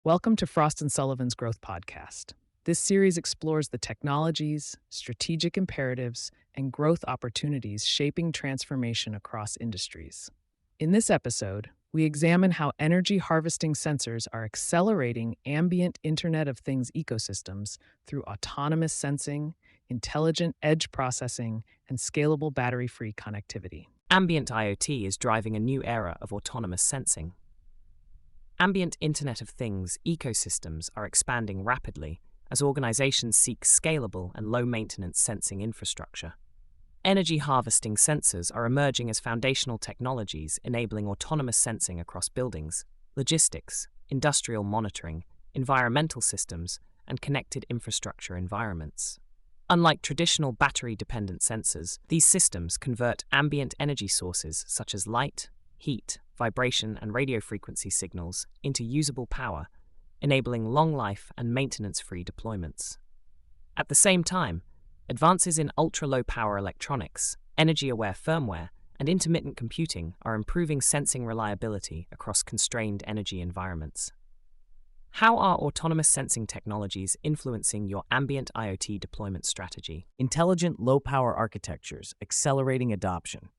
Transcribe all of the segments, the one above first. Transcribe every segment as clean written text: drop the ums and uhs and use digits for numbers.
Welcome to Frost and Sullivan's Growth Podcast. This series explores the technologies, strategic imperatives, and growth opportunities shaping transformation across industries. In this episode, we examine how energy harvesting sensors are accelerating ambient Internet of Things ecosystems through autonomous sensing, intelligent edge processing, and scalable battery-free connectivity. Ambient IoT is driving a new era of autonomous sensing. Ambient Internet of Things ecosystems are expanding rapidly as organizations seek scalable and low-maintenance sensing infrastructure. Energy harvesting sensors are emerging as foundational technologies enabling autonomous sensing across buildings, logistics, industrial monitoring, environmental systems, and connected infrastructure environments. Unlike traditional battery-dependent sensors, these systems convert ambient energy sources such as light, heat, vibration, and radio frequency signals into usable power, enabling long-life and maintenance-free deployments. At the same time, advances in ultra-low power electronics, energy-aware firmware, and intermittent computing are improving sensing reliability across constrained energy environments. How are autonomous sensing technologies influencing your ambient IoT deployment strategy? Intelligent low-power architectures accelerating adoption.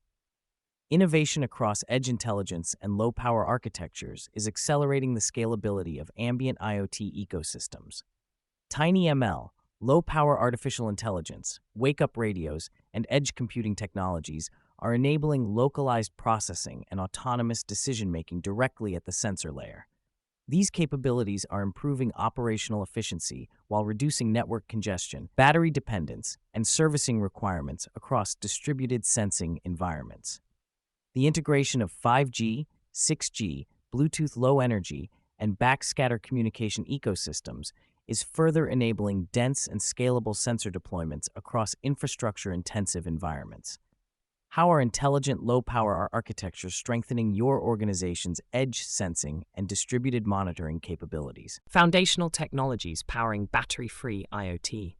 Innovation across edge intelligence and low-power architectures is accelerating the scalability of ambient IoT ecosystems. TinyML, low-power artificial intelligence, wake-up radios, and edge computing technologies are enabling localized processing and autonomous decision-making directly at the sensor layer. These capabilities are improving operational efficiency while reducing network congestion, battery dependence, and servicing requirements across distributed sensing environments. The integration of 5G, 6G, Bluetooth Low Energy, and backscatter communication ecosystems is further enabling dense and scalable sensor deployments across infrastructure-intensive environments. How are intelligent low-power architectures strengthening your organization's edge sensing and distributed monitoring capabilities? Foundational technologies powering battery-free IoT.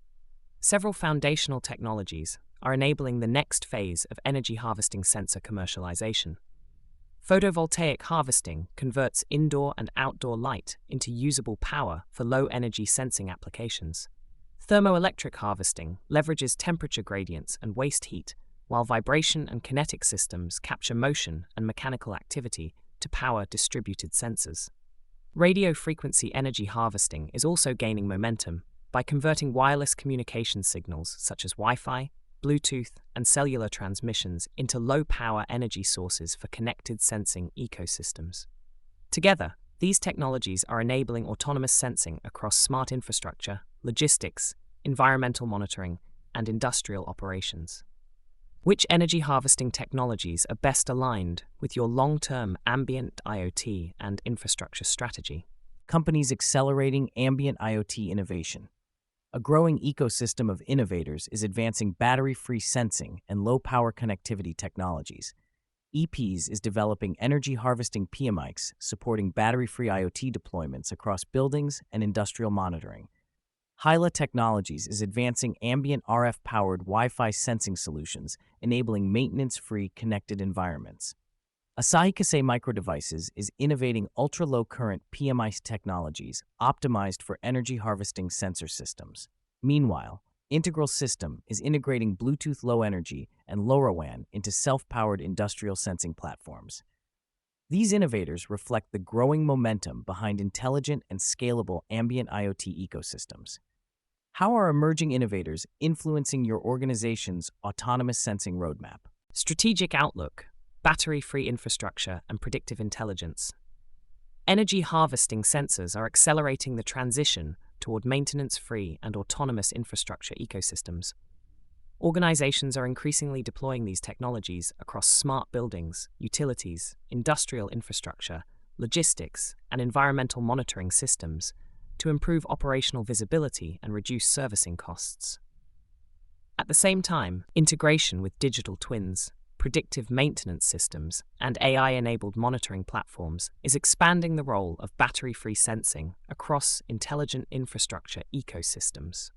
Several foundational technologies are enabling the next phase of energy harvesting sensor commercialization. Photovoltaic harvesting converts indoor and outdoor light into usable power for low-energy sensing applications. Thermoelectric harvesting leverages temperature gradients and waste heat, while vibration and kinetic systems capture motion and mechanical activity to power distributed sensors. Radio frequency energy harvesting is also gaining momentum by converting wireless communication signals such as Wi-Fi, Bluetooth, and cellular transmissions into low-power energy sources for connected sensing ecosystems. Together, these technologies are enabling autonomous sensing across smart infrastructure, logistics, environmental monitoring, and industrial operations. Which energy harvesting technologies are best aligned with your long-term ambient IoT and infrastructure strategy? Companies accelerating ambient IoT innovation. A growing ecosystem of innovators is advancing battery-free sensing and low-power connectivity technologies. EPs is developing energy harvesting PMICs supporting battery-free IoT deployments across buildings and industrial monitoring. Hyla Technologies is advancing ambient RF-powered Wi-Fi sensing solutions, enabling maintenance-free connected environments. Asahi Kasei Microdevices is innovating ultra-low current PMI technologies optimized for energy harvesting sensor systems. Meanwhile, Integral System is integrating Bluetooth Low Energy and LoRaWAN into self-powered industrial sensing platforms. These innovators reflect the growing momentum behind intelligent and scalable ambient IoT ecosystems. How are emerging innovators influencing your organization's autonomous sensing roadmap? Strategic outlook, battery-free infrastructure, and predictive intelligence. Energy harvesting sensors are accelerating the transition toward maintenance-free and autonomous infrastructure ecosystems. Organizations are increasingly deploying these technologies across smart buildings, utilities, industrial infrastructure, logistics, and environmental monitoring systems to improve operational visibility and reduce servicing costs. At the same time, integration with digital twins, predictive maintenance systems, and AI-enabled monitoring platforms is expanding the role of battery-free sensing across intelligent infrastructure ecosystems.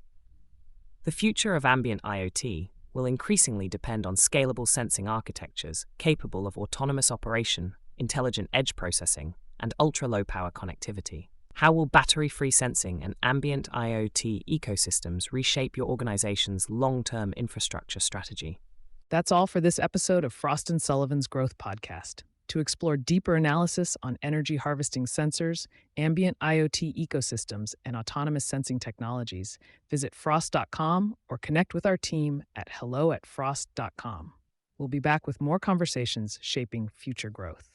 The future of ambient IoT will increasingly depend on scalable sensing architectures capable of autonomous operation, intelligent edge processing, and ultra-low power connectivity. How will battery-free sensing and ambient IoT ecosystems reshape your organization's long-term infrastructure strategy? That's all for this episode of Frost & Sullivan's Growth Podcast. To explore deeper analysis on energy harvesting sensors, ambient IoT ecosystems, and autonomous sensing technologies, visit frost.com or connect with our team at hello@frost.com. We'll be back with more conversations shaping future growth.